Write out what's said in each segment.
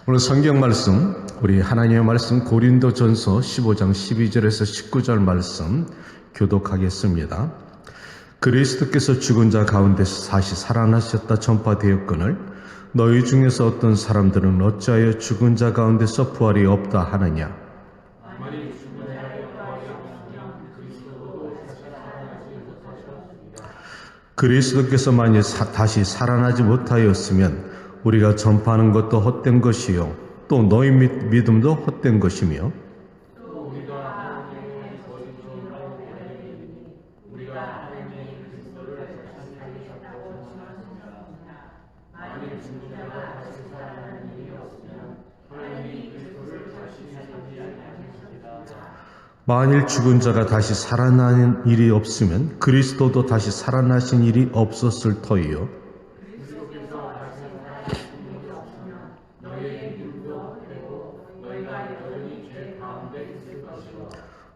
오늘 성경 말씀, 우리 하나님의 말씀 고린도전서 15장 12절에서 19절 말씀 교독하겠습니다. 그리스도께서 죽은 자 가운데서 다시 살아나셨다 전파되었거늘 너희 중에서 어떤 사람들은 어찌하여 죽은 자 가운데서 부활이 없다 하느냐. 그리스도께서 만일 다시 살아나지 못하였으면 우리가 전파하는 것도 헛된 것이요 또 너희 믿음도 헛된 것이며 만일 죽은 자가 다시 살아나는 일이 없으면 그리스도도 다시 살아나신 일이 없었을 터이요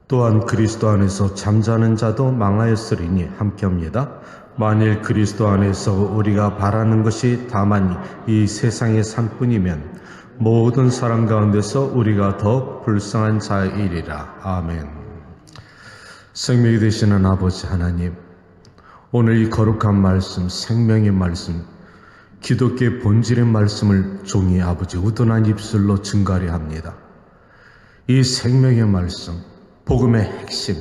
또한 그리스도 안에서 잠자는 자도 망하였으리니 함께합니다. 만일 그리스도 안에서 우리가 바라는 것이 다만 이 세상의 산뿐이면 모든 사람 가운데서 우리가 더 불쌍한 자이리라. 아멘. 생명이 되시는 아버지 하나님, 오늘 이 거룩한 말씀, 생명의 말씀, 기독교의 본질의 말씀을 종이 아버지 우둔한 입술로 증가하려 합니다. 이 생명의 말씀, 복음의 핵심,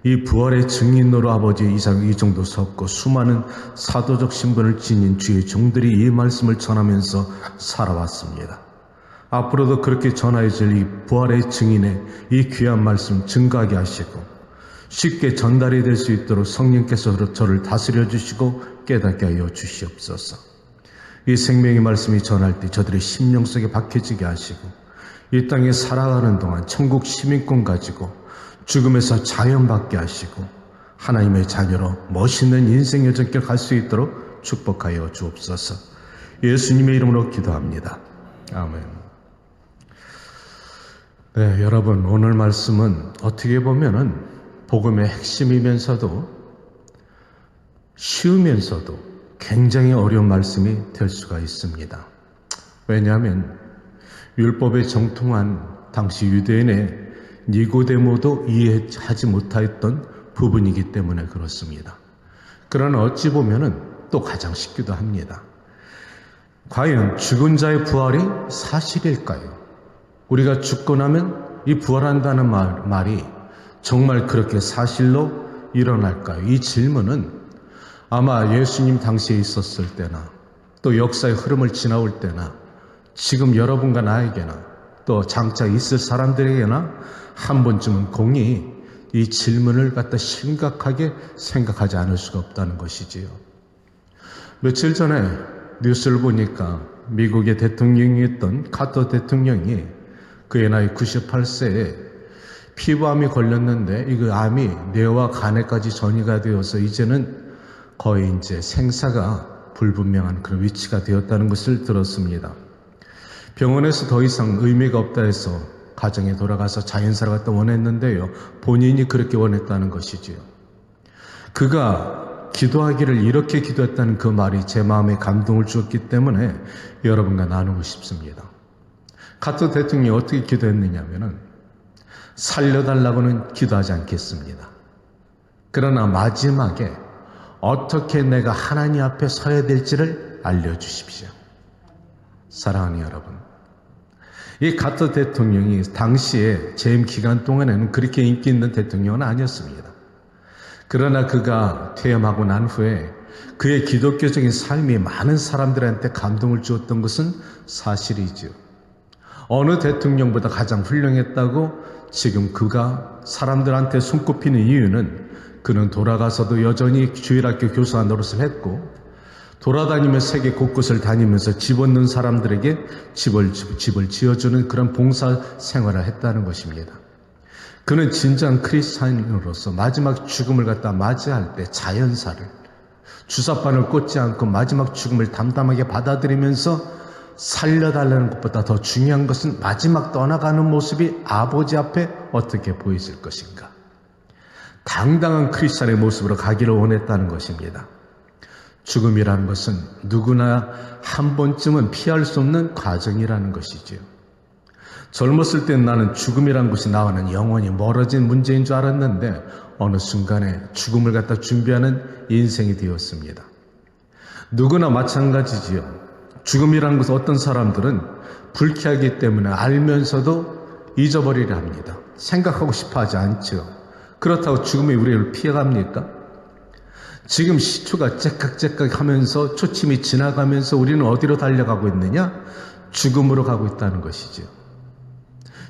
이 부활의 증인으로 아버지 이 정도 섰고 수많은 사도적 신분을 지닌 주의 종들이 이 말씀을 전하면서 살아왔습니다. 앞으로도 그렇게 전하여질 이 부활의 증인의 이 귀한 말씀 증가하게 하시고 쉽게 전달이 될 수 있도록 성령께서 저를 다스려 주시고 깨닫게 하여 주시옵소서. 이 생명의 말씀이 전할 때 저들의 심령 속에 박혀지게 하시고 이 땅에 살아가는 동안 천국 시민권 가지고 죽음에서 자연받게 하시고 하나님의 자녀로 멋있는 인생 여정길 갈 수 있도록 축복하여 주옵소서. 예수님의 이름으로 기도합니다. 아멘. 네, 여러분, 오늘 말씀은 어떻게 보면은 복음의 핵심이면서도 쉬우면서도 굉장히 어려운 말씀이 될 수가 있습니다. 왜냐하면 율법에 정통한 당시 유대인의 니고데모도 이해하지 못하였던 부분이기 때문에 그렇습니다. 그러나 어찌 보면은 또 가장 쉽기도 합니다. 과연 죽은 자의 부활이 사실일까요? 우리가 죽고 나면 이 부활한다는 말이 정말 그렇게 사실로 일어날까요? 이 질문은 아마 예수님 당시에 있었을 때나 또 역사의 흐름을 지나올 때나 지금 여러분과 나에게나 또 장차 있을 사람들에게나 한 번쯤은 공히 이 질문을 갖다 심각하게 생각하지 않을 수가 없다는 것이지요. 며칠 전에 뉴스를 보니까 미국의 대통령이었던 카터 대통령이 그의 나이 98세에 피부암이 걸렸는데 이 암이 뇌와 간에까지 전이가 되어서 이제는 거의 이제 생사가 불분명한 그런 위치가 되었다는 것을 들었습니다. 병원에서 더 이상 의미가 없다 해서 가정에 돌아가서 자연사를 갖다 원했는데요. 본인이 그렇게 원했다는 것이지요. 그가 기도하기를 이렇게 기도했다는 그 말이 제 마음에 감동을 주었기 때문에 여러분과 나누고 싶습니다. 카터 대통령이 어떻게 기도했느냐면은 살려달라고는 기도하지 않겠습니다. 그러나 마지막에 어떻게 내가 하나님 앞에 서야 될지를 알려주십시오. 사랑하는 여러분, 이 카터 대통령이 당시에 재임 기간 동안에는 그렇게 인기 있는 대통령은 아니었습니다. 그러나 그가 퇴임하고 난 후에 그의 기독교적인 삶이 많은 사람들한테 감동을 주었던 것은 사실이죠. 어느 대통령보다 가장 훌륭했다고 지금 그가 사람들한테 손꼽히는 이유는 그는 돌아가서도 여전히 주일학교 교사 노릇을 했고 돌아다니며 세계 곳곳을 다니면서 집 없는 사람들에게 집을 지어주는 그런 봉사 생활을 했다는 것입니다. 그는 진정한 크리스찬으로서 마지막 죽음을 갖다 맞이할 때 자연사를 주사바늘 꽂지 않고 마지막 죽음을 담담하게 받아들이면서 살려달라는 것보다 더 중요한 것은 마지막 떠나가는 모습이 아버지 앞에 어떻게 보이실 것인가. 당당한 크리스찬의 모습으로 가기를 원했다는 것입니다. 죽음이라는 것은 누구나 한 번쯤은 피할 수 없는 과정이라는 것이지요. 젊었을 땐 나는 죽음이란 것이 나와는 영원히 멀어진 문제인 줄 알았는데 어느 순간에 죽음을 갖다 준비하는 인생이 되었습니다. 누구나 마찬가지지요. 죽음이라는 것은 어떤 사람들은 불쾌하기 때문에 알면서도 잊어버리려 합니다. 생각하고 싶어 하지 않죠. 그렇다고 죽음이 우리를 피해갑니까? 지금 시초가 째깍째깍 하면서 초침이 지나가면서 우리는 어디로 달려가고 있느냐? 죽음으로 가고 있다는 것이죠.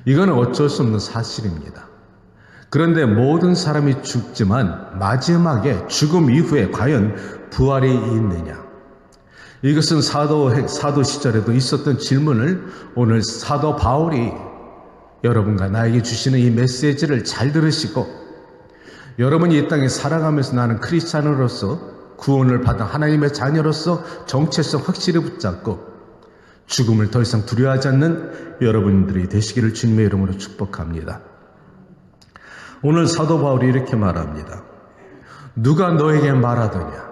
이거는 어쩔 수 없는 사실입니다. 그런데 모든 사람이 죽지만 마지막에 죽음 이후에 과연 부활이 있느냐? 이것은 사도 시절에도 있었던 질문을 오늘 사도 바울이 여러분과 나에게 주시는 이 메시지를 잘 들으시고 여러분이 이 땅에 살아가면서 나는 크리스찬으로서 구원을 받은 하나님의 자녀로서 정체성 확실히 붙잡고 죽음을 더 이상 두려워하지 않는 여러분들이 되시기를 주님의 이름으로 축복합니다. 오늘 사도 바울이 이렇게 말합니다. 누가 너에게 말하더냐?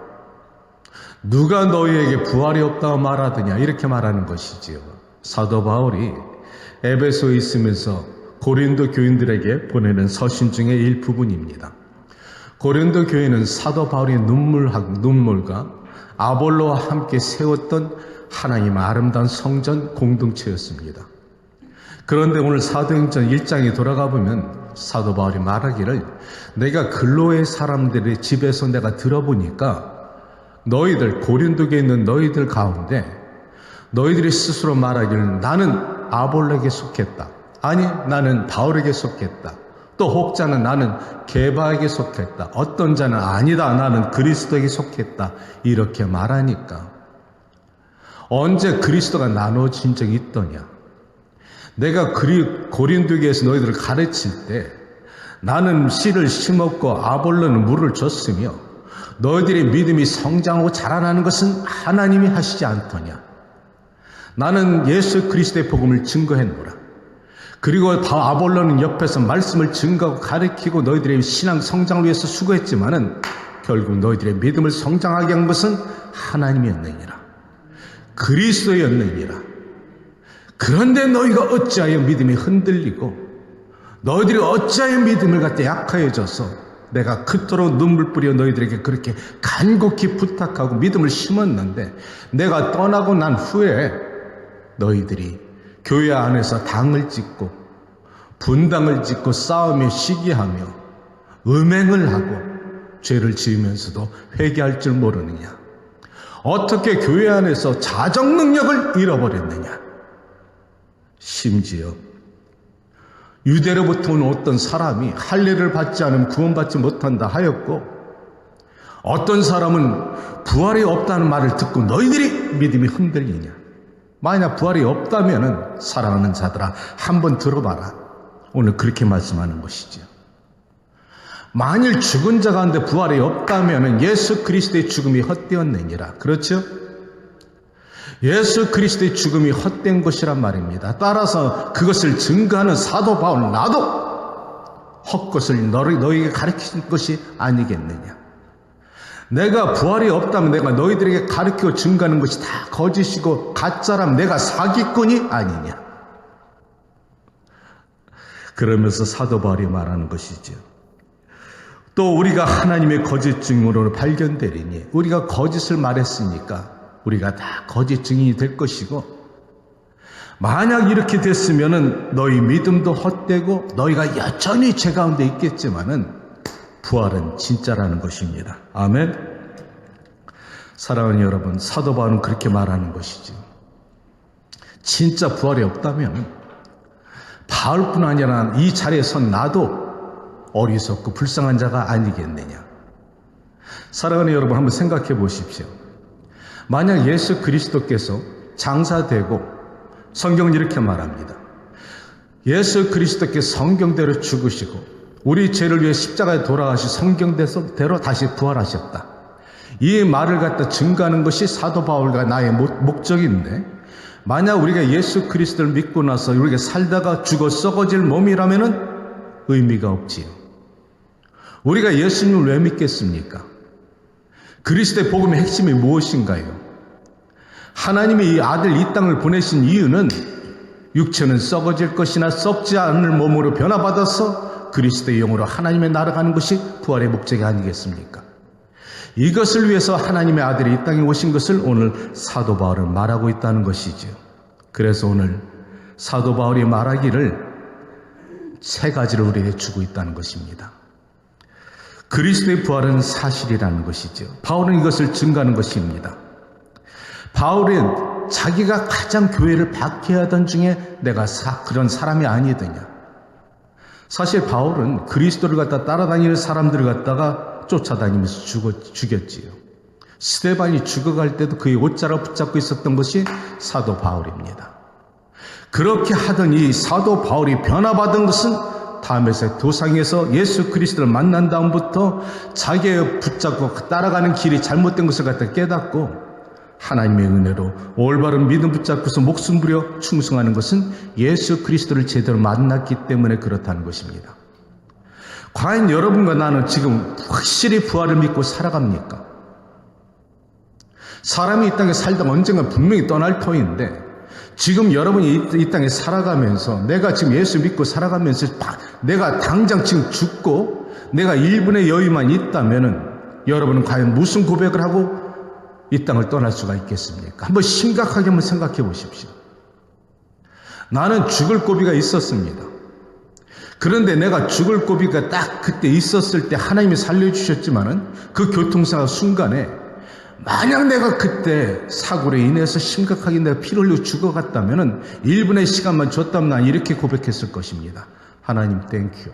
누가 너희에게 부활이 없다고 말하더냐? 이렇게 말하는 것이지요. 사도 바울이 에베소에 있으면서 고린도 교인들에게 보내는 서신 중의 일부분입니다. 고린도 교회는 사도 바울의 눈물과 아볼로와 함께 세웠던 하나님의 아름다운 성전 공동체였습니다. 그런데 오늘 사도행전 1장에 돌아가 보면 사도 바울이 말하기를 내가 근로의 사람들의 집에서 내가 들어보니까 너희들 고린도에 있는 너희들 가운데 너희들이 스스로 말하기를 나는 아볼로에게 속했다. 아니 나는 바울에게 속했다. 또 혹자는 나는 게바에게 속했다. 어떤 자는 아니다. 나는 그리스도에게 속했다. 이렇게 말하니까 언제 그리스도가 나눠진 적이 있더냐? 내가 고린도에서 너희들을 가르칠 때 나는 씨를 심었고 아볼로는 물을 줬으며 너희들의 믿음이 성장하고 자라나는 것은 하나님이 하시지 않더냐? 나는 예수 그리스도의 복음을 증거했노라. 그리고 아볼로는 옆에서 말씀을 증거하고 가르치고 너희들의 신앙 성장을 위해서 수고했지만은 결국 너희들의 믿음을 성장하게 한 것은 하나님이었느니라. 그리스도였느니라. 그런데 너희가 어찌하여 믿음이 흔들리고 너희들이 어찌하여 믿음을 갖다 약하여져서 내가 그토록 눈물 뿌려 너희들에게 그렇게 간곡히 부탁하고 믿음을 심었는데 내가 떠나고 난 후에 너희들이 교회 안에서 당을 짓고 분당을 짓고 싸우며 시기하며 음행을 하고 죄를 지으면서도 회개할 줄 모르느냐? 어떻게 교회 안에서 자정 능력을 잃어버렸느냐? 심지어 유대로부터 온 어떤 사람이 할례를 받지 않으면 구원받지 못한다 하였고 어떤 사람은 부활이 없다는 말을 듣고 너희들이 믿음이 흔들리냐? 만약 부활이 없다면 사랑하는 자들아 한번 들어봐라. 오늘 그렇게 말씀하는 것이죠. 만일 죽은 자 가운데 부활이 없다면 예수 그리스도의 죽음이 헛되었느니라. 그렇죠? 예수 그리스도의 죽음이 헛된 것이란 말입니다. 따라서 그것을 증거하는 사도 바울 나도 헛것을 너희에게 가르친 것이 아니겠느냐. 내가 부활이 없다면 내가 너희들에게 가르치고 증거하는 것이 다 거짓이고 가짜라면 내가 사기꾼이 아니냐. 그러면서 사도 바울이 말하는 것이죠. 또 우리가 하나님의 거짓 증으로 발견되리니 우리가 거짓을 말했으니까 우리가 다 거짓 증인이 될 것이고 만약 이렇게 됐으면은 너희 믿음도 헛되고 너희가 여전히 죄 가운데 있겠지만은 부활은 진짜라는 것입니다. 아멘. 사랑하는 여러분, 사도 바울은 그렇게 말하는 것이죠. 진짜 부활이 없다면 바울뿐 아니라 이 자리에 선 나도 어리석고 불쌍한 자가 아니겠느냐. 사랑하는 여러분, 한번 생각해 보십시오. 만약 예수 그리스도께서 장사되고 성경은 이렇게 말합니다. 예수 그리스도께서 성경대로 죽으시고 우리 죄를 위해 십자가에 돌아가시 성경대로 다시 부활하셨다. 이 말을 갖다 증거하는 것이 사도 바울과 나의 목적인데 만약 우리가 예수 그리스도를 믿고 나서 우리가 살다가 죽어 썩어질 몸이라면은 의미가 없지요. 우리가 예수님을 왜 믿겠습니까? 그리스도의 복음의 핵심이 무엇인가요? 하나님이 이 아들 이 땅을 보내신 이유는 육체는 썩어질 것이나 썩지 않을 몸으로 변화받아서 그리스도의 영으로 하나님의 나라가 가는 것이 부활의 목적이 아니겠습니까? 이것을 위해서 하나님의 아들이 이 땅에 오신 것을 오늘 사도 바울은 말하고 있다는 것이죠. 그래서 오늘 사도 바울이 말하기를 세 가지를 우리에게 주고 있다는 것입니다. 그리스도의 부활은 사실이라는 것이죠. 바울은 이것을 증거하는 것입니다. 바울은 자기가 가장 교회를 박해하던 중에 내가 그런 사람이 아니더냐. 사실 바울은 그리스도를 갖다 따라다니는 사람들을 갖다가 쫓아다니면서 죽였지요. 스데반이 죽어갈 때도 그의 옷자락 붙잡고 있었던 것이 사도 바울입니다. 그렇게 하던 이 사도 바울이 변화받은 것은 다메섹 도상에서 예수 그리스도를 만난 다음부터 자기의 붙잡고 따라가는 길이 잘못된 것을 갖다 깨닫고 하나님의 은혜로 올바른 믿음 붙잡고서 목숨 부려 충성하는 것은 예수 그리스도를 제대로 만났기 때문에 그렇다는 것입니다. 과연 여러분과 나는 지금 확실히 부활을 믿고 살아갑니까? 사람이 이 땅에 살다가 언젠가 분명히 떠날 터인데 지금 여러분이 이 땅에 살아가면서 내가 지금 예수 믿고 살아가면서 내가 당장 지금 죽고 내가 1분의 여유만 있다면은 여러분은 과연 무슨 고백을 하고 이 땅을 떠날 수가 있겠습니까? 한번 심각하게 한번 생각해 보십시오. 나는 죽을 고비가 있었습니다. 그런데 내가 죽을 고비가 딱 그때 있었을 때 하나님이 살려주셨지만은 그 교통사고 순간에 만약 내가 그때 사고로 인해서 심각하게 내가 피를 흘리고 죽어갔다면은 1분의 시간만 줬다면 난 이렇게 고백했을 것입니다. 하나님 땡큐.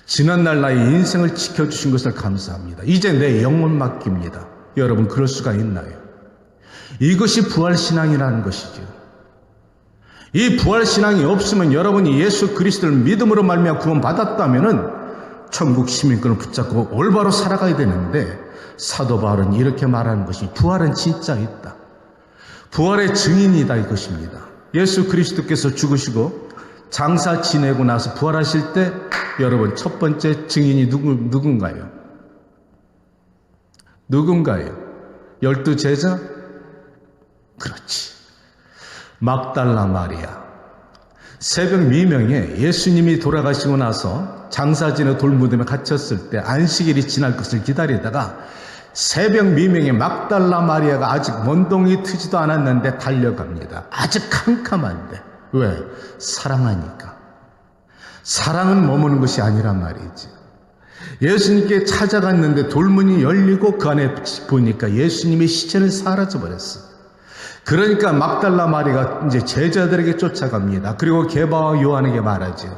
지난날 나의 인생을 지켜주신 것을 감사합니다. 이제 내 영혼 맡깁니다. 여러분 그럴 수가 있나요? 이것이 부활신앙이라는 것이죠. 이 부활신앙이 없으면 여러분이 예수 그리스도를 믿음으로 말미암아 구원받았다면은 천국 시민권을 붙잡고 올바로 살아가야 되는데 사도 바울은 이렇게 말하는 것이 부활은 진짜 있다. 부활의 증인이다 이것입니다. 예수 그리스도께서 죽으시고 장사 지내고 나서 부활하실 때 여러분 첫 번째 증인이 누군가요? 누군가요? 12 제자? 그렇지. 막달라 마리아. 새벽 미명에 예수님이 돌아가시고 나서 장사진의 돌무덤에 갇혔을 때 안식일이 지날 것을 기다리다가 새벽 미명에 막달라 마리아가 아직 먼동이 트지도 않았는데 달려갑니다. 아직 캄캄한데. 왜? 사랑하니까. 사랑은 머무는 것이 아니란 말이지. 예수님께 찾아갔는데 돌문이 열리고 그 안에 보니까 예수님의 시체는 사라져버렸어. 그러니까 막달라 마리아가 이제 제자들에게 쫓아갑니다. 그리고 게바와 요한에게 말하죠.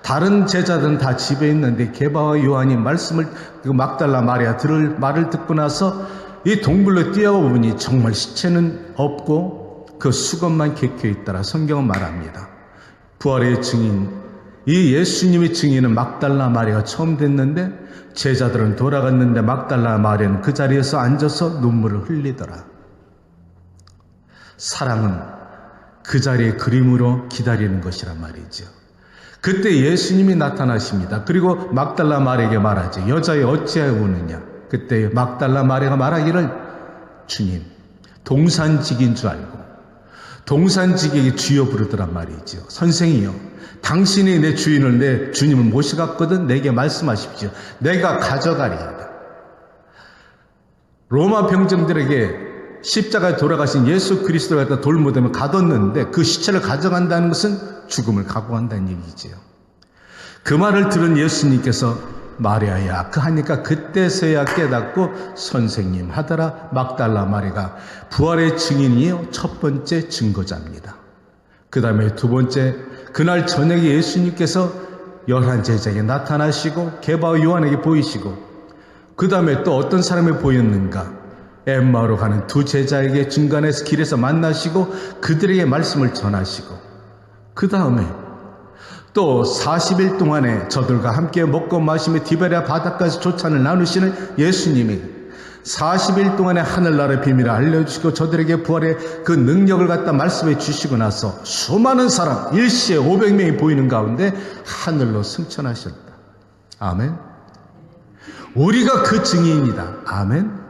다른 제자들은 다 집에 있는데 게바와 요한이 막달라 마리아 들을 말을 듣고 나서 이 동굴로 뛰어보니 정말 시체는 없고 그 수건만 개켜 있더라. 성경은 말합니다. 부활의 증인, 이 예수님의 증인은 막달라 마리아가 처음 됐는데 제자들은 돌아갔는데 막달라 마리아는 그 자리에서 앉아서 눈물을 흘리더라. 사랑은 그 자리의 그림으로 기다리는 것이란 말이죠. 그때 예수님이 나타나십니다. 그리고 막달라 마리아에게 말하죠. 여자여 어찌하여 우느냐. 그때 막달라 마리아가 말하기를 주님, 동산직인 줄 알고 동산직에게 주여 부르더란 말이죠. 선생이여, 당신이 내 주인을 내 주님을 모셔갔거든 내게 말씀하십시오. 내가 가져가리이다. 로마 병정들에게 십자가에 돌아가신 예수 그리스도를 갖다 돌무덤에 가뒀는데 그 시체를 가져간다는 것은 죽음을 각오한다는 얘기지요. 그 말을 들은 예수님께서 마리아야 그 하니까 그때서야 깨닫고 선생님 하더라. 막달라 마리아가 부활의 증인이요 첫 번째 증거자입니다. 그 다음에 두 번째, 그날 저녁에 예수님께서 11 제자에게 나타나시고 게바와 요한에게 보이시고 그 다음에 또 어떤 사람이 보였는가? 엠마오로 가는 2 제자에게 중간에서 길에서 만나시고 그들에게 말씀을 전하시고 그 다음에 또 40일 동안에 저들과 함께 먹고 마시며 디베랴 바다까지 조찬을 나누시는 예수님이 40일 동안에 하늘나라의 비밀을 알려주시고 저들에게 부활의 그 능력을 갖다 말씀해 주시고 나서 수많은 사람 일시에 500명이 보이는 가운데 하늘로 승천하셨다. 아멘. 우리가 그 증인이다. 아멘.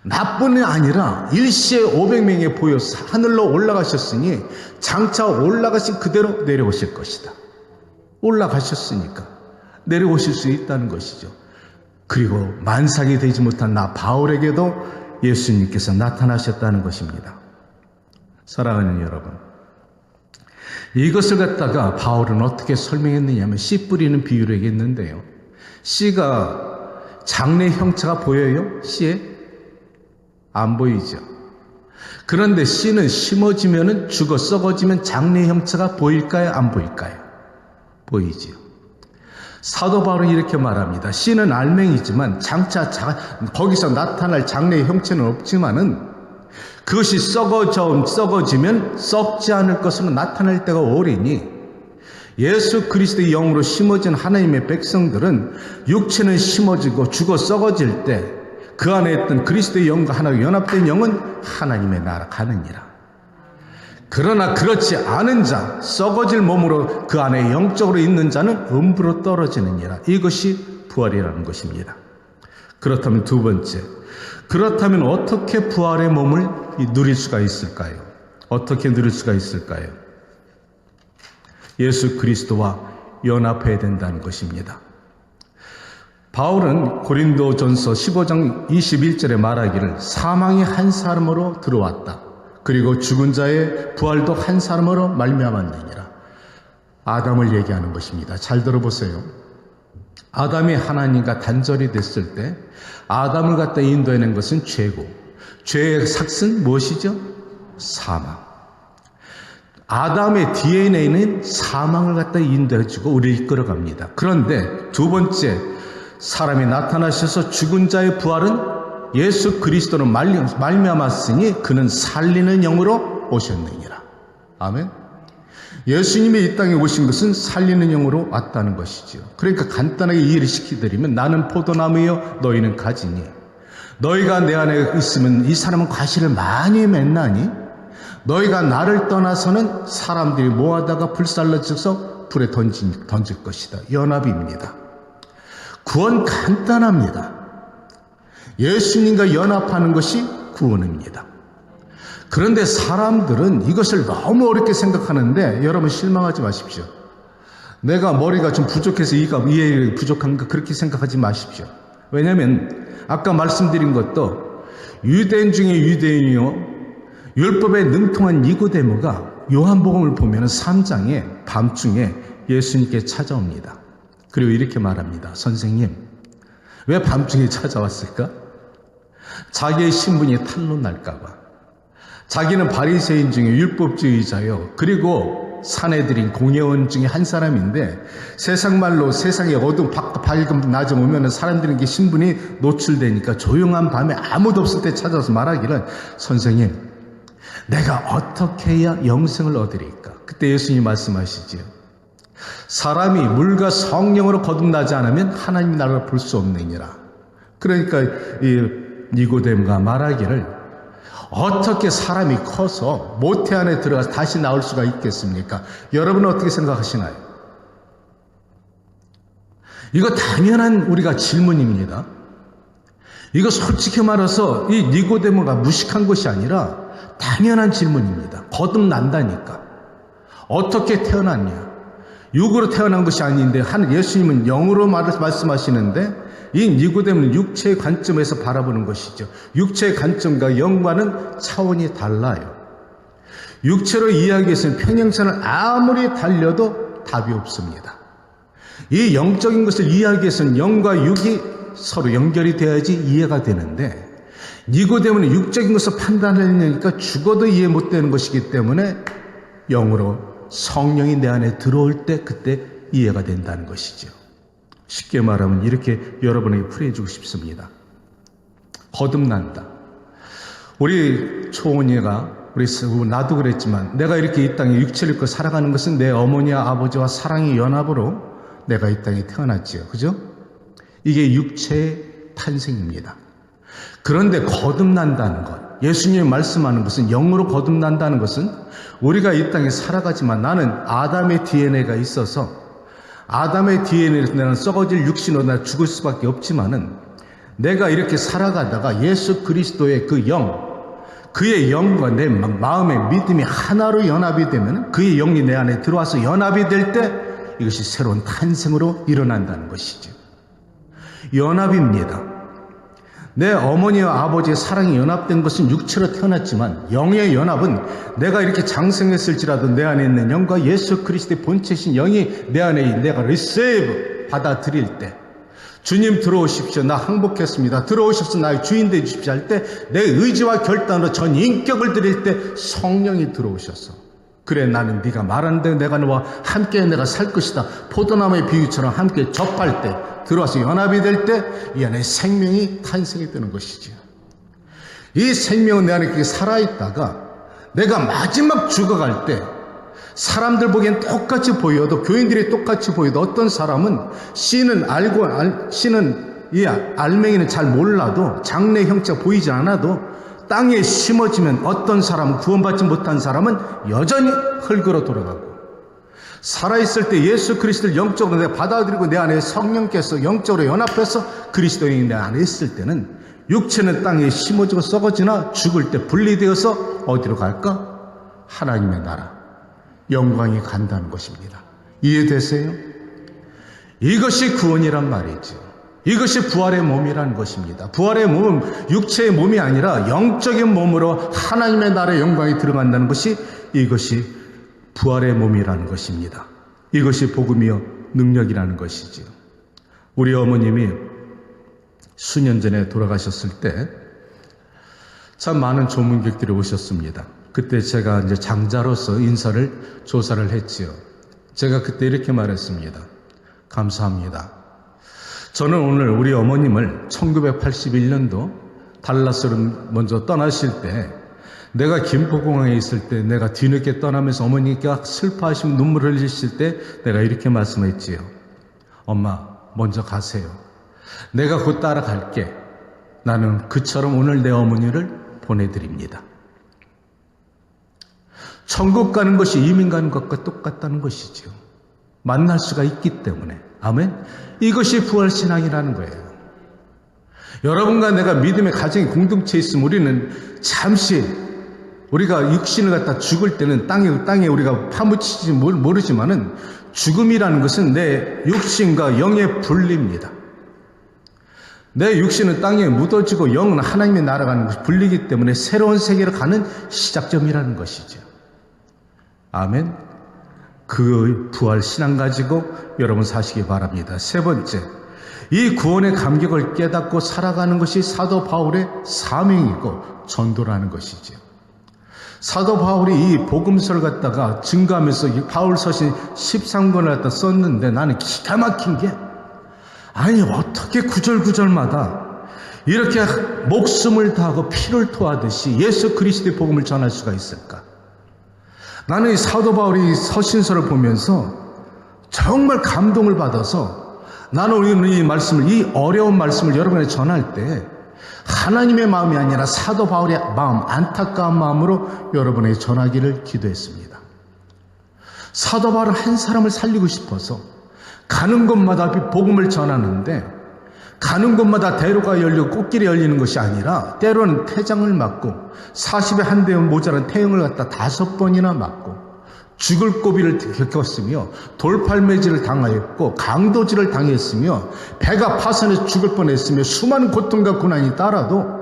나뿐이 아니라 일시에 500명에 보여서 하늘로 올라가셨으니 장차 올라가신 그대로 내려오실 것이다. 올라가셨으니까 내려오실 수 있다는 것이죠. 그리고 만삭이 되지 못한 나 바울에게도 예수님께서 나타나셨다는 것입니다. 사랑하는 여러분, 이것을 갖다가 바울은 어떻게 설명했느냐면 씨 뿌리는 비유를 얘기했는데요. 씨가 장래 형체가 보여요? 씨에? 안 보이죠. 그런데 씨는 심어지면 죽어 썩어지면 장래 형체가 보일까요? 안 보일까요? 보이지요. 사도 바울은 이렇게 말합니다. 씨는 알맹이지만 장차 거기서 나타날 장래의 형체는 없지만은 그것이 썩어지면 썩지 않을 것으로 나타날 때가 오리니 예수 그리스도의 영으로 심어진 하나님의 백성들은 육체는 심어지고 죽어 썩어질 때 그 안에 있던 그리스도의 영과 하나가 연합된 영은 하나님의 나라 가느니라. 그러나 그렇지 않은 자, 썩어질 몸으로 그 안에 영적으로 있는 자는 음부로 떨어지느니라. 이것이 부활이라는 것입니다. 그렇다면 두 번째, 그렇다면 어떻게 부활의 몸을 누릴 수가 있을까요? 어떻게 누릴 수가 있을까요? 예수 그리스도와 연합해야 된다는 것입니다. 바울은 고린도전서 15장 21절에 말하기를 사망이 한 사람으로 들어왔다. 그리고 죽은 자의 부활도 한 사람으로 말미암았느니라. 아담을 얘기하는 것입니다. 잘 들어보세요. 아담이 하나님과 단절이 됐을 때 아담을 갖다 인도해낸 것은 죄고, 죄의 삭은 무엇이죠? 사망. 아담의 DNA는 사망을 갖다 인도해주고 우리를 이끌어갑니다. 그런데 두 번째, 사람이 나타나셔서 죽은 자의 부활은 예수 그리스도로 말미암았으니 그는 살리는 영으로 오셨느니라. 아멘. 예수님이 이 땅에 오신 것은 살리는 영으로 왔다는 것이죠. 그러니까 간단하게 이해를 시켜드리면 나는 포도나무여 너희는 가지니 너희가 내 안에 있으면 이 사람은 과실을 많이 맺나니 너희가 나를 떠나서는 사람들이 모아다가 불살라져서 불에 던질 것이다. 연합입니다. 구원 간단합니다. 예수님과 연합하는 것이 구원입니다. 그런데 사람들은 이것을 너무 어렵게 생각하는데 여러분 실망하지 마십시오. 내가 머리가 좀 부족해서 이해가 부족한가 그렇게 생각하지 마십시오. 왜냐하면 아까 말씀드린 것도 유대인 중에 유대인이요 율법에 능통한 니고데모가 요한복음을 보면 3장에 밤중에 예수님께 찾아옵니다. 그리고 이렇게 말합니다. 선생님, 왜 밤중에 찾아왔을까? 자기의 신분이 탄로날까 봐. 자기는 바리새인 중에 율법주의자요. 그리고 사내들인 공회원 중에 한 사람인데 세상 말로 세상에 어두운 밝은 낮에 오면 사람들에게 신분이 노출되니까 조용한 밤에 아무도 없을 때 찾아서 말하기를 선생님, 내가 어떻게 해야 영생을 얻으리까? 그때 예수님이 말씀하시지요. 사람이 물과 성령으로 거듭나지 않으면 하나님 나라를 볼 수 없느니라. 그러니까 이 니고데모가 말하기를 어떻게 사람이 커서 모태 안에 들어가서 다시 나올 수가 있겠습니까? 여러분은 어떻게 생각하시나요? 이거 당연한 우리가 질문입니다. 이거 솔직히 말해서 이 니고데모가 무식한 것이 아니라 당연한 질문입니다. 거듭난다니까. 어떻게 태어났냐? 육으로 태어난 것이 아닌데 예수님은 영으로 말씀하시는데 이 니고데모는 육체의 관점에서 바라보는 것이죠. 육체의 관점과 영과는 차원이 달라요. 육체로 이야기해서는 평행선을 아무리 달려도 답이 없습니다. 이 영적인 것을 이야기해서는 영과 육이 서로 연결이 돼야지 이해가 되는데 니고데모는 육적인 것을 판단하려니까 죽어도 이해 못되는 것이기 때문에 영으로 성령이 내 안에 들어올 때 그때 이해가 된다는 것이죠. 쉽게 말하면 이렇게 여러분에게 풀이해주고 싶습니다. 거듭난다. 우리 초원이가 나도 그랬지만 내가 이렇게 이 땅에 육체를 입고 살아가는 것은 내 어머니와 아버지와 사랑의 연합으로 내가 이 땅에 태어났지요. 그죠? 이게 육체의 탄생입니다. 그런데 거듭난다는 것, 예수님이 말씀하는 것은 영으로 거듭난다는 것은 우리가 이 땅에 살아가지만 나는 아담의 DNA가 있어서 아담의 DNA에서 나는 썩어질 육신으로 나 죽을 수밖에 없지만은 내가 이렇게 살아가다가 예수 그리스도의 그 그의 영과 내 마음의 믿음이 하나로 연합이 되면, 그의 영이 내 안에 들어와서 연합이 될 때 이것이 새로운 탄생으로 일어난다는 것이죠. 연합입니다. 내 어머니와 아버지의 사랑이 연합된 것은 육체로 태어났지만, 영의 연합은 내가 이렇게 장성했을지라도 내 안에 있는 영과 예수 그리스도의 본체신 영이 내 안에 내가 receive 받아들일 때, 주님 들어오십시오, 나 항복했습니다, 들어오셔서 나의 주인 되어 주십시오 할 때, 내 의지와 결단으로 전 인격을 드릴 때 성령이 들어오셔서, 그래 나는 네가 말하는 대로 내가 너와 함께 내가 살 것이다, 포도나무의 비유처럼 함께 접할 때, 들어와서 연합이 될 때 이 안에 생명이 탄생이 되는 것이지요. 이 생명은 내 안에 살아있다가 내가 마지막 죽어갈 때, 사람들 보기엔 똑같이 보여도, 교인들이 똑같이 보여도, 어떤 사람은 씨는 이 알맹이는 잘 몰라도, 장래 형체가 보이지 않아도 땅에 심어지면 어떤 사람은, 구원받지 못한 사람은 여전히 흙으로 돌아가고, 살아있을 때 예수 그리스도를 영적으로 내가 받아들이고 내 안에 성령께서 영적으로 연합해서 그리스도인이 내 안에 있을 때는 육체는 땅에 심어지고 썩어지나 죽을 때 분리되어서 어디로 갈까? 하나님의 나라, 영광이 간다는 것입니다. 이해되세요? 이것이 구원이란 말이죠. 이것이 부활의 몸이라는 것입니다. 부활의 몸은 육체의 몸이 아니라 영적인 몸으로 하나님의 나라의 영광이 들어간다는 것이, 이것이 부활의 몸이라는 것입니다. 이것이 복음이요 능력이라는 것이지요. 우리 어머님이 수년 전에 돌아가셨을 때 참 많은 조문객들이 오셨습니다. 그때 제가 이제 장자로서 조사를 했지요. 제가 그때 이렇게 말했습니다. 감사합니다. 저는 오늘 우리 어머님을 1981년도 달라스로 먼저 떠나실 때, 내가 김포공항에 있을 때, 내가 뒤늦게 떠나면서 어머니가 슬퍼하시면 눈물을 흘리실 때 내가 이렇게 말씀했지요. 엄마, 먼저 가세요. 내가 곧 따라갈게. 나는 그처럼 오늘 내 어머니를 보내드립니다. 천국 가는 것이 이민 가는 것과 똑같다는 것이죠. 만날 수가 있기 때문에. 아멘. 이것이 부활신앙이라는 거예요. 여러분과 내가 믿음의 가정이 공동체에 있으면 우리는 잠시, 우리가 육신을 갖다 죽을 때는 땅에 우리가 파묻히지 모르지만은, 죽음이라는 것은 내 육신과 영의 분리입니다. 내 육신은 땅에 묻어지고 영은 하나님의 나라 가는 것이 분리기 때문에 새로운 세계로 가는 시작점이라는 것이죠. 아멘. 그 부활 신앙 가지고 여러분 사시기 바랍니다. 세 번째, 이 구원의 감격을 깨닫고 살아가는 것이 사도 바울의 사명이고 전도라는 것이죠. 사도 바울이 이 복음서를 갖다가 증거하면서 이 바울 서신 13권을 갖다 썼는데, 나는 기가 막힌 게, 아니 어떻게 구절구절마다 이렇게 목숨을 다하고 피를 토하듯이 예수 그리스도의 복음을 전할 수가 있을까? 나는 이 사도 바울이 서신서를 보면서 정말 감동을 받아서, 나는 이 말씀을, 이 어려운 말씀을 여러분에게 전할 때 하나님의 마음이 아니라 사도 바울의 마음, 안타까운 마음으로 여러분에게 전하기를 기도했습니다. 사도 바울은 한 사람을 살리고 싶어서 가는 곳마다 복음을 전하는데, 가는 곳마다 대로가 열리고 꽃길이 열리는 것이 아니라 때로는 태장을 맞고 40에 한 대 모자란 태형을 갖다 5번이나 맞고 죽을 고비를 겪었으며 돌팔매질을 당하였고 강도질을 당했으며 배가 파산해서 죽을 뻔했으며 수많은 고통과 고난이 따라도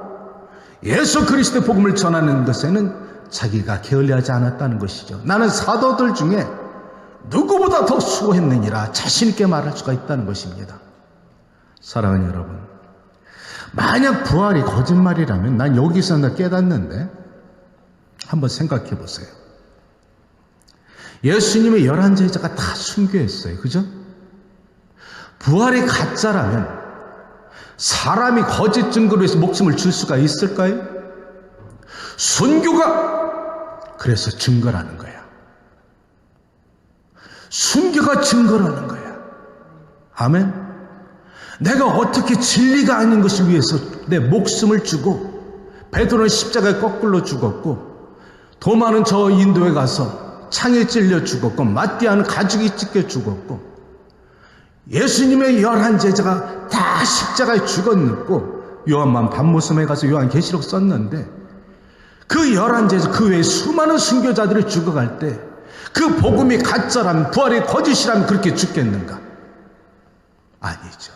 예수 그리스도의 복음을 전하는 것에는 자기가 게을리하지 않았다는 것이죠. 나는 사도들 중에 누구보다 더 수고했느니라 자신 있게 말할 수가 있다는 것입니다. 사랑하는 여러분, 만약 부활이 거짓말이라면, 난 여기서 깨닫는데, 한번 생각해 보세요. 예수님의 11제자가 다 순교했어요. 그죠? 부활이 가짜라면 사람이 거짓 증거로 해서 목숨을 줄 수가 있을까요? 순교가 그래서 증거라는 거야. 순교가 증거라는 거야. 아멘. 내가 어떻게 진리가 아닌 것을 위해서 내 목숨을 주고, 베드로는 십자가에 거꾸로 죽었고, 도마는 저 인도에 가서 창에 찔려 죽었고, 마띠아는 가죽이 찢겨 죽었고, 예수님의 11제자가 다 십자가에 죽었고, 요한만 반모섬에 가서 요한계시록 썼는데 그 11제에서 그 외에 수많은 순교자들이 죽어갈 때 그 복음이 가짜라면, 부활이 거짓이라면 그렇게 죽겠는가? 아니죠.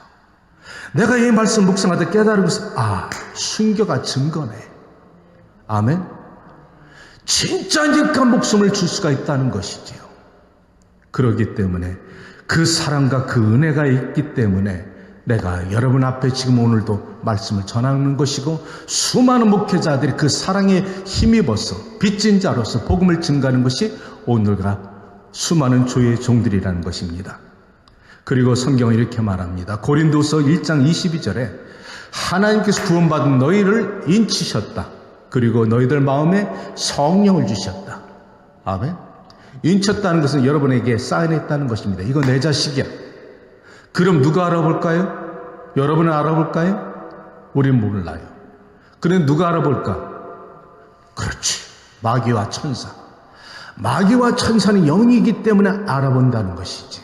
내가 이 말씀 묵상할 때 깨달으면서 순교가 증거네. 아멘. 진짜니까 목숨을 줄 수가 있다는 것이지요. 그렇기 때문에 그 사랑과 그 은혜가 있기 때문에 내가 여러분 앞에 지금 오늘도 말씀을 전하는 것이고, 수많은 목회자들이 그 사랑에 힘입어서 빚진 자로서 복음을 증가하는 것이 오늘과 수많은 주의 종들이라는 것입니다. 그리고 성경은 이렇게 말합니다. 고린도서 1장 22절에 하나님께서 구원받은 너희를 인치셨다. 그리고 너희들 마음에 성령을 주셨다. 아멘. 인쳤다는 것은 여러분에게 사인했다는 것입니다. 이거 내 자식이야. 그럼 누가 알아볼까요? 여러분은 알아볼까요? 우린 몰라요. 그럼 누가 알아볼까? 그렇지. 마귀와 천사. 마귀와 천사는 영이기 때문에 알아본다는 것이지.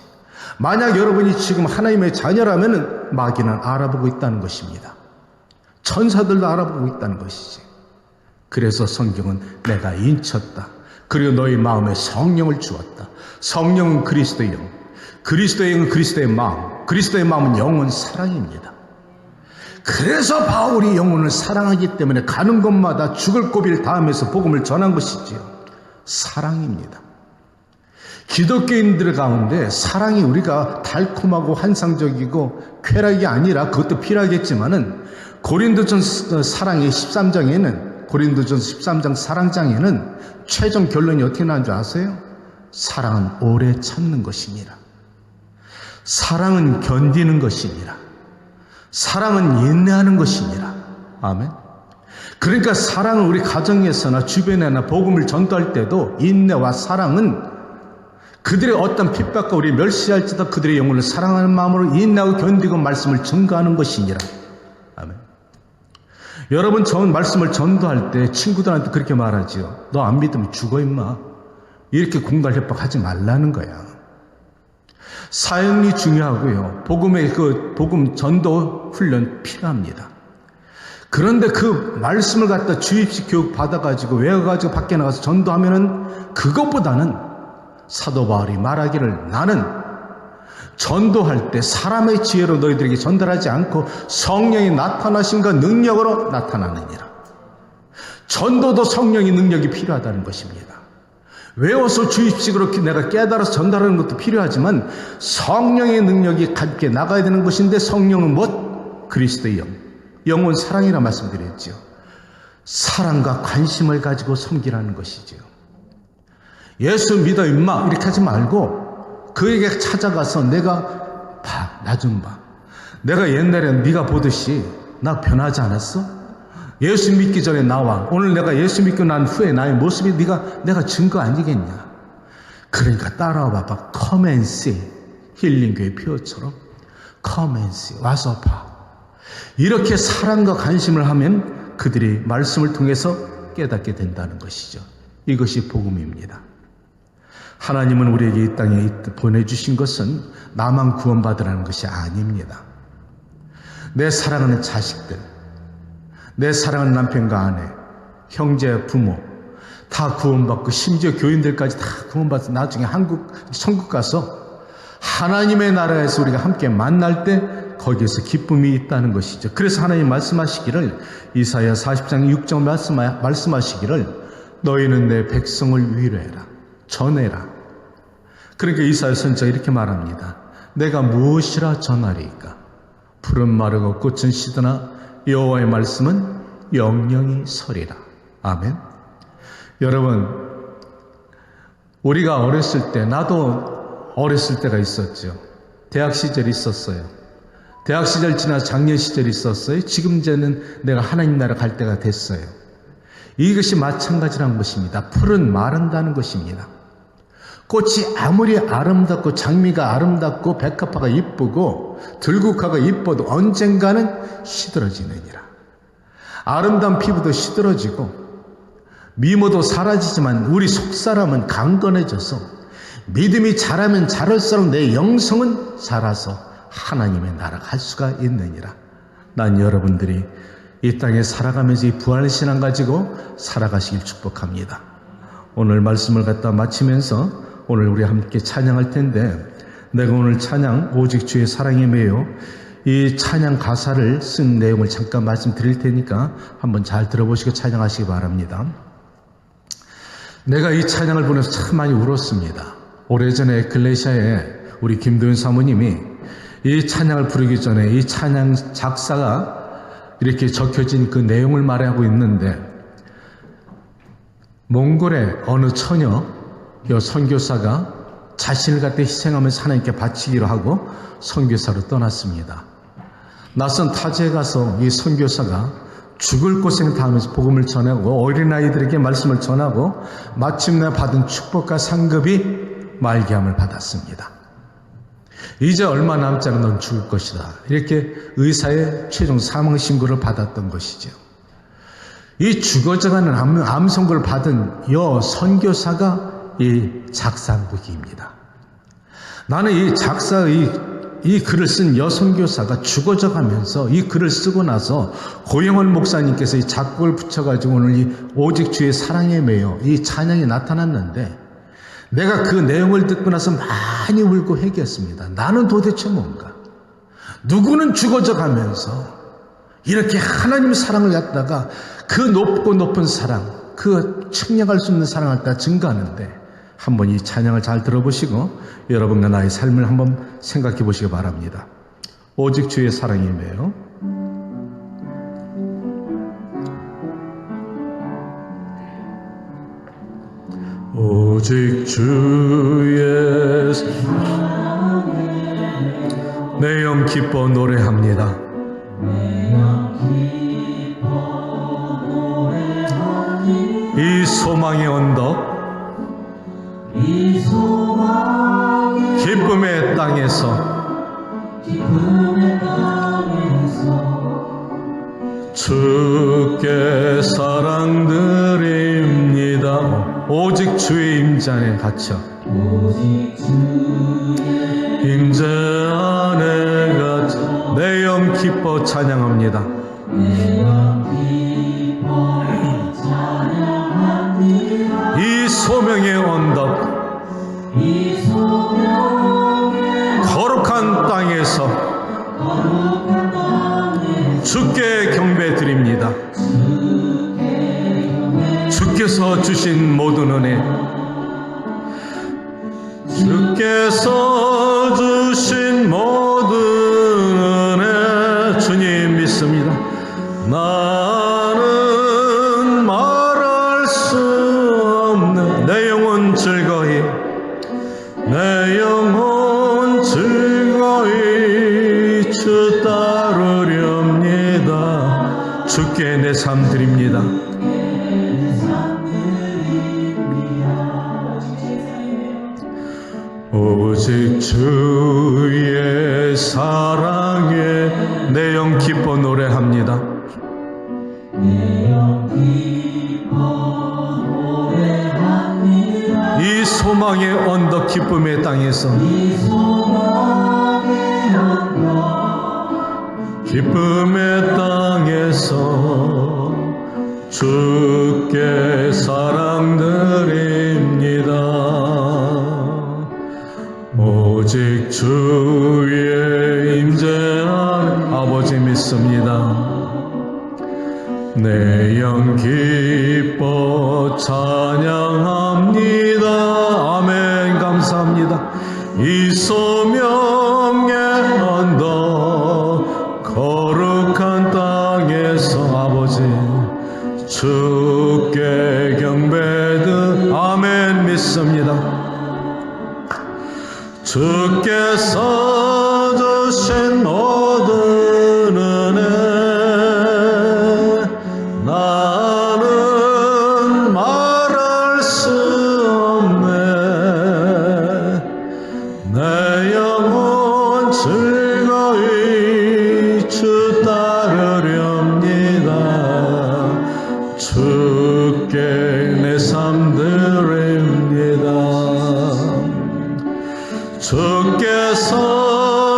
만약 여러분이 지금 하나님의 자녀라면 마귀는 알아보고 있다는 것입니다. 천사들도 알아보고 있다는 것이지. 그래서 성경은 내가 인쳤다. 그리고 너희 마음에 성령을 주었다. 성령은 그리스도의 영, 그리스도의 영은 그리스도의 마음, 그리스도의 마음은 영혼 사랑입니다. 그래서 바울이 영혼을 사랑하기 때문에 가는 곳마다 죽을 고비를 다하면서 복음을 전한 것이지요. 사랑입니다. 기독교인들 가운데 사랑이 우리가 달콤하고 환상적이고 쾌락이 아니라, 그것도 필요하겠지만은 고린도전서 사랑의 13장에는, 고린도전서 13장 사랑장에는 최종 결론이 어떻게 나온 줄 아세요? 사랑은 오래 참는 것이니라. 사랑은 견디는 것이니라. 사랑은 인내하는 것이니라. 아멘. 그러니까 사랑은 우리 가정에서나 주변에나 복음을 전도할 때도 인내와 사랑은 그들의 어떤 핍박과 우리 멸시할지도 그들의 영혼을 사랑하는 마음으로 인내하고 견디고 말씀을 증거하는 것이니라. 아멘. 여러분, 전 말씀을 전도할 때 친구들한테 그렇게 말하지요. 너 안 믿으면 죽어 임마. 이렇게 공갈 협박하지 말라는 거야. 사역이 중요하고요. 복음의 복음 전도 훈련 필요합니다. 그런데 그 말씀을 갖다 주입식 교육 받아가지고 외워가지고 밖에 나가서 전도하면은, 그것보다는 사도 바울이 말하기를, 나는 전도할 때 사람의 지혜로 너희들에게 전달하지 않고 성령의 나타나심과 능력으로 나타나느니라. 전도도 성령의 능력이 필요하다는 것입니다. 외워서 주입식으로 내가 깨달아서 전달하는 것도 필요하지만 성령의 능력이 함께 나가야 되는 것인데, 성령은 무엇? 그리스도의 영, 영혼 사랑이라 말씀드렸죠. 사랑과 관심을 가지고 섬기라는 것이죠. 예수 믿어 임마 이렇게 하지 말고 그에게 찾아가서 내가 봐, 나 좀 봐. 내가 옛날에 네가 보듯이 나 변하지 않았어? 예수 믿기 전에 나와. 오늘 내가 예수 믿고 난 후에 나의 모습이 내가 증거 아니겠냐? 그러니까 따라와 봐봐. Come and see. 힐링교회 표어처럼 Come and see. 와서 봐. 이렇게 사랑과 관심을 하면 그들이 말씀을 통해서 깨닫게 된다는 것이죠. 이것이 복음입니다. 하나님은 우리에게 이 땅에 보내주신 것은 나만 구원받으라는 것이 아닙니다. 내 사랑하는 자식들, 내 사랑하는 남편과 아내, 형제, 부모 다 구원받고, 심지어 교인들까지 다 구원받아서 나중에 천국 가서 하나님의 나라에서 우리가 함께 만날 때 거기에서 기쁨이 있다는 것이죠. 그래서 하나님 말씀하시기를, 이사야 40장 6절 말씀하시기를, 너희는 내 백성을 위로해라, 전해라. 그러니까 이사야 선지자가 이렇게 말합니다. 내가 무엇이라 전하리이까? 푸른 마르고 꽃은 시드나 여호와의 말씀은 영영이 서리라. 아멘. 여러분, 우리가 어렸을 때, 나도 어렸을 때가 있었죠. 대학 시절이 있었어요. 대학 시절 지나 작년 시절이 있었어요. 지금 이제는 내가 하나님 나라 갈 때가 됐어요. 이것이 마찬가지라는 것입니다. 풀은 마른다는 것입니다. 꽃이 아무리 아름답고 장미가 아름답고 백합화가 이쁘고 들국화가 이뻐도 언젠가는 시들어지느니라. 아름다운 피부도 시들어지고 미모도 사라지지만 우리 속사람은 강건해져서 믿음이 자라면 자랄수록 내 영성은 자라서 하나님의 나라 갈 수가 있느니라. 난 여러분들이 이 땅에 살아가면서 이 부활신앙 가지고 살아가시길 축복합니다. 오늘 말씀을 갖다 마치면서 오늘 우리 함께 찬양할 텐데, 내가 오늘 찬양 오직 주의 사랑에 매여 이 찬양 가사를 쓴 내용을 잠깐 말씀드릴 테니까 한번 잘 들어보시고 찬양하시기 바랍니다. 내가 이 찬양을 보면서 참 많이 울었습니다. 오래전에 에클레시아에 우리 김도윤 사모님이 이 찬양을 부르기 전에 이 찬양 작사가 이렇게 적혀진 그 내용을 말하고 있는데, 몽골의 어느 처녀 선교사가 자신을 갖다 희생하면서 하나님께 바치기로 하고 선교사로 떠났습니다. 낯선 타지에 가서 이 선교사가 죽을 고생 당하면서 복음을 전하고 어린아이들에게 말씀을 전하고 마침내 받은 축복과 상급이 말기암을 받았습니다. 이제 얼마 남지 않아 넌 죽을 것이다, 이렇게 의사의 최종 사망 신고를 받았던 것이죠. 이 죽어져가는 암 선고를 받은 여 선교사가 이 작사곡입니다. 나는 이 작사의 이 글을 쓴 여 선교사가 죽어져 가면서 이 글을 쓰고 나서 고영원 목사님께서 이 작곡을 붙여가지고 오늘 이 오직 주의 사랑에 매여 이 찬양이 나타났는데, 내가 그 내용을 듣고 나서 많이 울고 회개했습니다. 나는 도대체 뭔가? 누구는 죽어져 가면서 이렇게 하나님의 사랑을 갖다가 그 높고 높은 사랑, 그 측량할 수 없는 사랑을 갖다 증거하는데, 한번 이 찬양을 잘 들어보시고 여러분과 나의 삶을 한번 생각해 보시기 바랍니다. 오직 주의 사랑이 매여 오직 주의 내 영 기뻐 노래합니다. 이 소망의 언덕 기쁨의 땅에서 주께 사랑드립니다. 오직 주의 임재 안에 갇혀 임재 안에 갇혀 내 영 기뻐 찬양합니다. 이 소명의 언덕 거룩한 땅에서 주께 경배드립니다. 주께서 주신 모든 은혜, 주께서 주신 모든 은혜 주님 믿습니다. 나는 말할 수 없는 내 영혼 즐거이 내 영혼 즐거이 주 따르렵니다. 주께 내 삶 드립니다. 오직 주의 사랑에 내 영 기뻐 노래합니다. 이 소망의 언덕 기쁨의 땅에서 기쁨의 땅에서 주께 사랑드립니다. 오직 주의 임재 안에 아버지 믿습니다. 내 영 기뻐 찬양합니다. 아멘. 감사합니다. 이 소명의 언덕 거룩한 땅에서 아버지 주께 경배드 아멘 믿습니다. 주께서 주신 모든 은혜 나는 말할 수 없네. 내 영혼 즐거이 주 따르렵니다. 주께 내 삶 드립니다. 주께서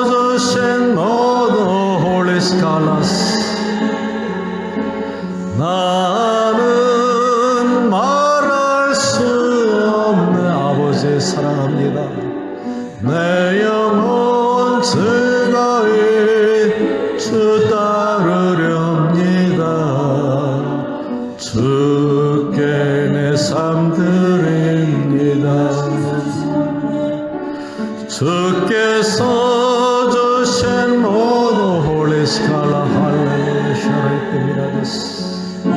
주신 모든 홀리 스칼라스 하렵니다. 내 영혼 즐거이 주 따르렵니다. 주께 내 삶 드립니다. 주께서 주신 모든 홀리 스칼라 할렐루야 샤라이트미라 데스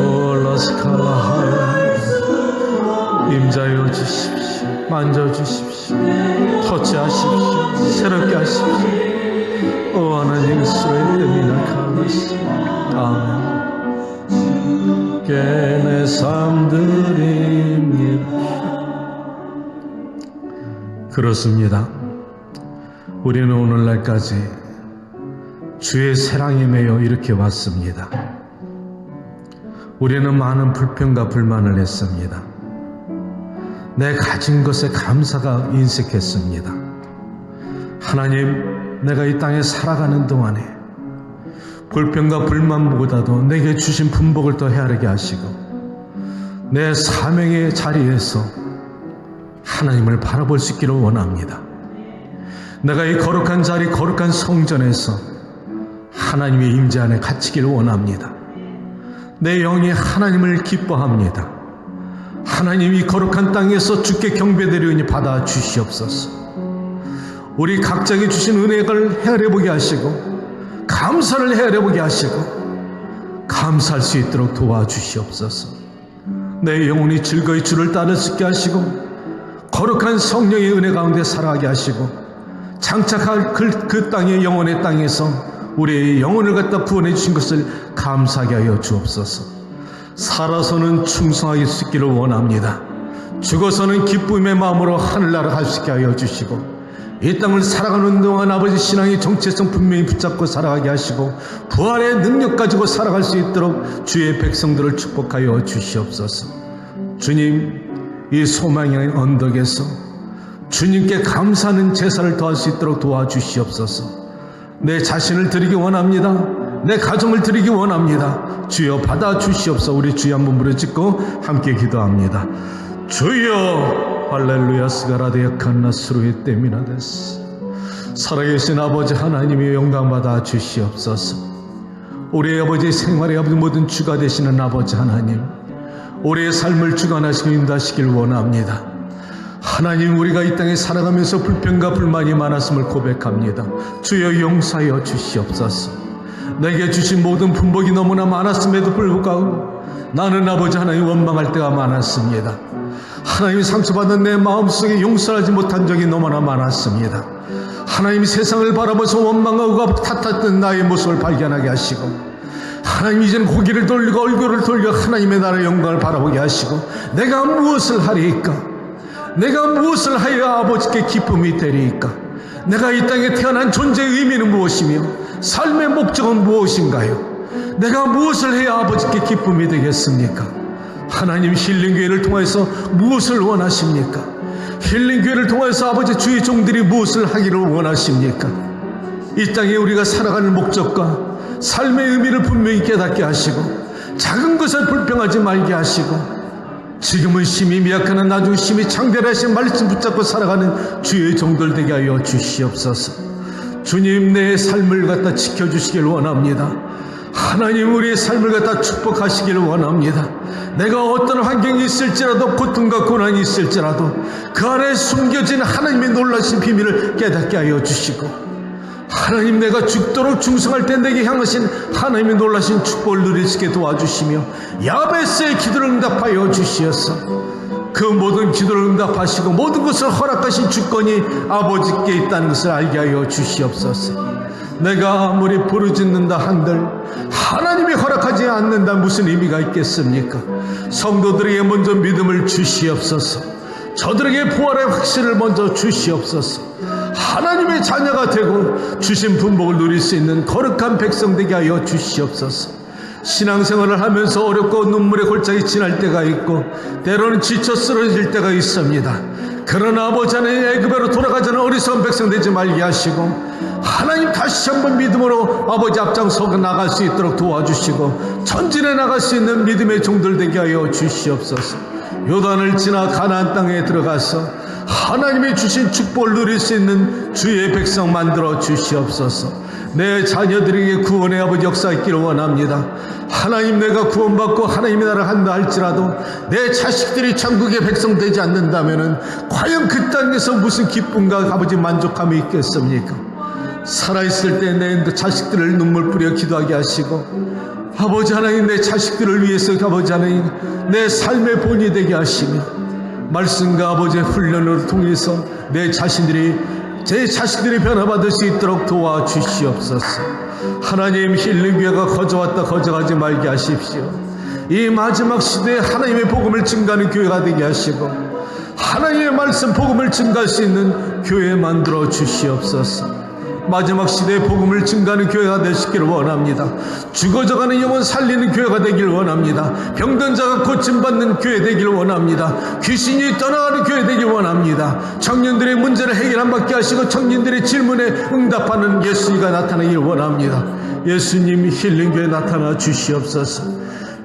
올라 스칼라 할렐루야 임자여 주십시오. 만져주십시오. 터치하십시오. 새롭게 하십시오. 오 하나님 스웨이트미나 칼라스 아멘. 내 삶 드립니다. 그렇습니다. 우리는 오늘날까지 주의 사랑에 매여 이렇게 왔습니다. 우리는 많은 불평과 불만을 했습니다. 내 가진 것에 감사가 인색했습니다. 하나님, 내가 이 땅에 살아가는 동안에 불평과 불만보다도 내게 주신 분복을 더 헤아리게 하시고 내 사명의 자리에서 하나님을 바라볼 수 있기를 원합니다. 내가 이 거룩한 자리, 거룩한 성전에서 하나님의 임재 안에 갇히기를 원합니다. 내 영이 하나님을 기뻐합니다. 하나님 이 거룩한 땅에서 주께 경배드리오니 받아 주시옵소서. 우리 각자에게 주신 은혜를 헤아려보게 하시고 감사를 헤아려보게 하시고 감사할 수 있도록 도와주시옵소서. 내 영혼이 즐거이 주를 따를 수 있게 하시고 거룩한 성령의 은혜 가운데 살아가게 하시고 장착할 그 땅의 영혼의 땅에서 우리의 영혼을 갖다 구원해 주신 것을 감사하게 하여 주옵소서. 살아서는 충성하게 수 있기를 원합니다. 죽어서는 기쁨의 마음으로 하늘나라 갈 수 있게 하여 주시고 이 땅을 살아가는 동안 아버지 신앙의 정체성 분명히 붙잡고 살아가게 하시고 부활의 능력 가지고 살아갈 수 있도록 주의 백성들을 축복하여 주시옵소서. 주님, 이 소망의 언덕에서 주님께 감사하는 제사를 더할 수 있도록 도와주시옵소서. 내 자신을 드리기 원합니다. 내 가정을 드리기 원합니다. 주여 받아주시옵소서. 우리 주여 한번 부르짖고 함께 기도합니다. 주여 할렐루야 스가라데야 칸나스루의 때미나 데스. 살아계신 아버지 하나님의 영광 받아 주시옵소서. 우리 아버지의 생활의 아버지 모든 주가 되시는 아버지 하나님, 우리의 삶을 주관하시고 인도하시길 원합니다. 하나님, 우리가 이 땅에 살아가면서 불평과 불만이 많았음을 고백합니다. 주여 용서하여 주시옵소서. 내게 주신 모든 분복이 너무나 많았음에도 불구하고 나는 아버지 하나님 원망할 때가 많았습니다. 하나님이 상처받은 내 마음속에 용서하지 못한 적이 너무나 많았습니다. 하나님이 세상을 바라보면서 원망하고 탓했던 나의 모습을 발견하게 하시고 하나님 이제는 고개를 돌리고 얼굴을 돌려 하나님의 나라의 영광을 바라보게 하시고 내가 무엇을 하리이까? 내가 무엇을 하여 아버지께 기쁨이 되리이까? 내가 이 땅에 태어난 존재의 의미는 무엇이며 삶의 목적은 무엇인가요? 내가 무엇을 해야 아버지께 기쁨이 되겠습니까? 하나님, 힐링교회를 통해서 무엇을 원하십니까? 힐링교회를 통해서 아버지 주의 종들이 무엇을 하기를 원하십니까? 이 땅에 우리가 살아가는 목적과 삶의 의미를 분명히 깨닫게 하시고 작은 것을 불평하지 말게 하시고 지금은 심히 미약하나 나중 심히 창대하신 말씀 붙잡고 살아가는 주의 종들 되게 하여 주시옵소서. 주님, 내 삶을 갖다 지켜주시길 원합니다. 하나님, 우리의 삶을 갖다 축복하시기를 원합니다. 내가 어떤 환경이 있을지라도 고통과 고난이 있을지라도 그 안에 숨겨진 하나님의 놀라신 비밀을 깨닫게 하여 주시고 하나님, 내가 죽도록 충성할 때 내게 향하신 하나님의 놀라신 축복을 누릴 수 있게 도와주시며 야베스의 기도를 응답하여 주시옵소서. 그 모든 기도를 응답하시고 모든 것을 허락하신 주권이 아버지께 있다는 것을 알게 하여 주시옵소서. 내가 아무리 부르짖는다 한들 하나님이 허락하지 않는다 무슨 의미가 있겠습니까? 성도들에게 먼저 믿음을 주시옵소서. 저들에게 부활의 확신을 먼저 주시옵소서. 하나님의 자녀가 되고 주신 분복을 누릴 수 있는 거룩한 백성 되게 하여 주시옵소서. 신앙생활을 하면서 어렵고 눈물의 골짜기 지날 때가 있고 때로는 지쳐 쓰러질 때가 있습니다. 그러나 아버지 하나님, 애굽으로 돌아가자는 어리석은 백성 되지 말게 하시고 하나님 다시 한번 믿음으로 아버지 앞장서 나갈 수 있도록 도와주시고 전진해 나갈 수 있는 믿음의 종들 되게 하여 주시옵소서. 요단을 지나 가나안 땅에 들어가서 하나님이 주신 축복을 누릴 수 있는 주의 백성 만들어 주시옵소서. 내 자녀들에게 구원의 아버지 역사 있기를 원합니다. 하나님, 내가 구원받고 하나님의 나라를 한다 할지라도 내 자식들이 천국의 백성 되지 않는다면 과연 그 땅에서 무슨 기쁨과 아버지 만족함이 있겠습니까? 살아있을 때 내 자식들을 눈물 뿌려 기도하게 하시고, 아버지 하나님, 내 자식들을 위해서 아버지 하나님 내 삶의 본이 되게 하시며, 말씀과 아버지의 훈련을 통해서 제 자식들이 변화받을 수 있도록 도와주시옵소서. 하나님, 힐링교회가 거저왔다 거저가지 말게 하십시오. 이 마지막 시대에 하나님의 복음을 증가하는 교회가 되게 하시고, 하나님의 말씀 복음을 증가할 수 있는 교회 만들어 주시옵소서. 마지막 시대에 복음을 증가하는 교회가 되시기를 원합니다. 죽어져가는 영혼 살리는 교회가 되기를 원합니다. 병든 자가 고침받는 교회 되기를 원합니다. 귀신이 떠나가는 교회 되기를 원합니다. 청년들의 문제를 해결 안 받게 하시고 청년들의 질문에 응답하는 예수가 나타나기를 원합니다. 예수님, 힐링교회 나타나 주시옵소서.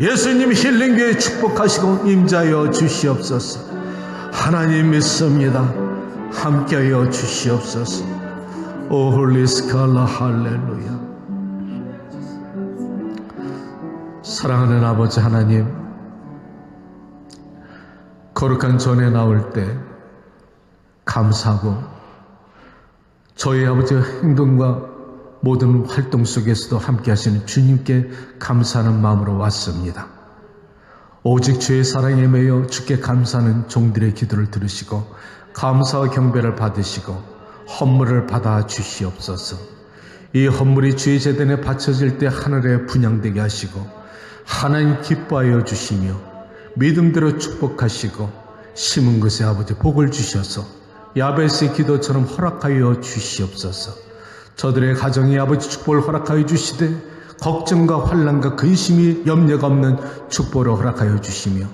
예수님, 힐링교회 축복하시고 임자여 주시옵소서. 하나님 믿습니다. 함께하여 주시옵소서. 오 홀리 스칼라 할렐루야. 사랑하는 아버지 하나님, 거룩한 전에 나올 때 감사하고 저희 아버지의 행동과 모든 활동 속에서도 함께 하시는 주님께 감사하는 마음으로 왔습니다. 오직 주의 사랑에 매여 주께 감사하는 종들의 기도를 들으시고 감사와 경배를 받으시고 헌물을 받아 주시옵소서. 이 헌물이 주의 제단에 바쳐질 때 하늘에 분향되게 하시고 하나님 기뻐하여 주시며 믿음대로 축복하시고 심은 것에 아버지 복을 주셔서 야베스의 기도처럼 허락하여 주시옵소서. 저들의 가정에 아버지 축복을 허락하여 주시되 걱정과 환난과 근심이 염려가 없는 축복을 허락하여 주시며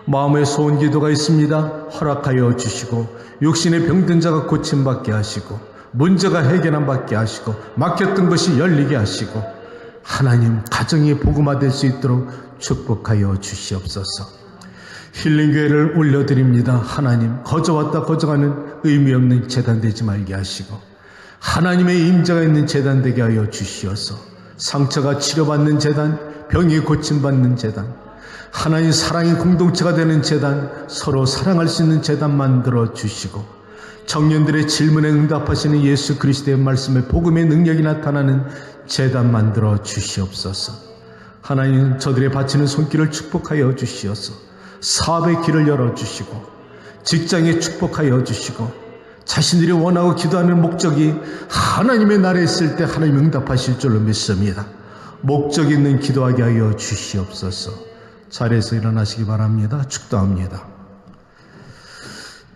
마음의 소원 기도가 있습니다. 허락하여 주시고 육신의 병든 자가 고침받게 하시고 문제가 해결 안 받게 하시고 막혔던 것이 열리게 하시고 하나님 가정이 복음화될 수 있도록 축복하여 주시옵소서. 힐링교회를 올려드립니다. 하나님, 거저왔다 거저가는 의미 없는 재단 되지 말게 하시고 하나님의 임재가 있는 재단 되게 하여 주시어서 상처가 치료받는 재단, 병이 고침받는 재단, 하나님 사랑의 공동체가 되는 재단, 서로 사랑할 수 있는 재단 만들어 주시고 청년들의 질문에 응답하시는 예수 그리스도의 말씀에 복음의 능력이 나타나는 재단 만들어 주시옵소서. 하나님, 저들의 바치는 손길을 축복하여 주시어서 사업의 길을 열어주시고 직장에 축복하여 주시고 자신들이 원하고 기도하는 목적이 하나님의 나라에 있을 때 하나님 응답하실 줄로 믿습니다. 목적 있는 기도하게 하여 주시옵소서. 자리에서 일어나시기 바랍니다. 축도합니다.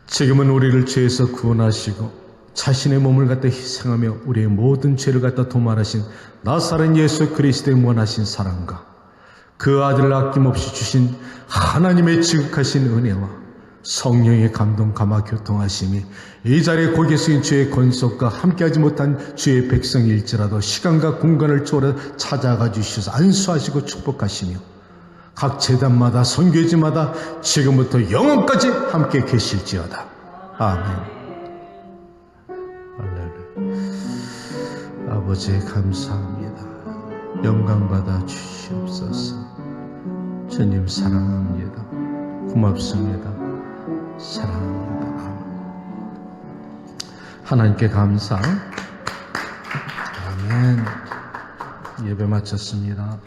지금은 우리를 죄에서 구원하시고 자신의 몸을 갖다 희생하며 우리의 모든 죄를 갖다 도말하신 나사렛 예수 그리스도의 무한하신 사랑과 그 아들을 아낌없이 주신 하나님의 지극하신 은혜와 성령의 감동 감화 교통하심이 이 자리에 고개 숙인 주의 권속과 함께하지 못한 주의 백성일지라도 시간과 공간을 초월해 찾아가 주셔서 안수하시고 축복하시며 각 재단마다 선교지마다 지금부터 영원까지 함께 계실지어다. 아멘. 할렐루야. 아버지 감사합니다. 영광 받아 주시옵소서. 주님 사랑합니다. 고맙습니다. 사랑합니다. 하나님께 감사. 아멘. 예배 마쳤습니다.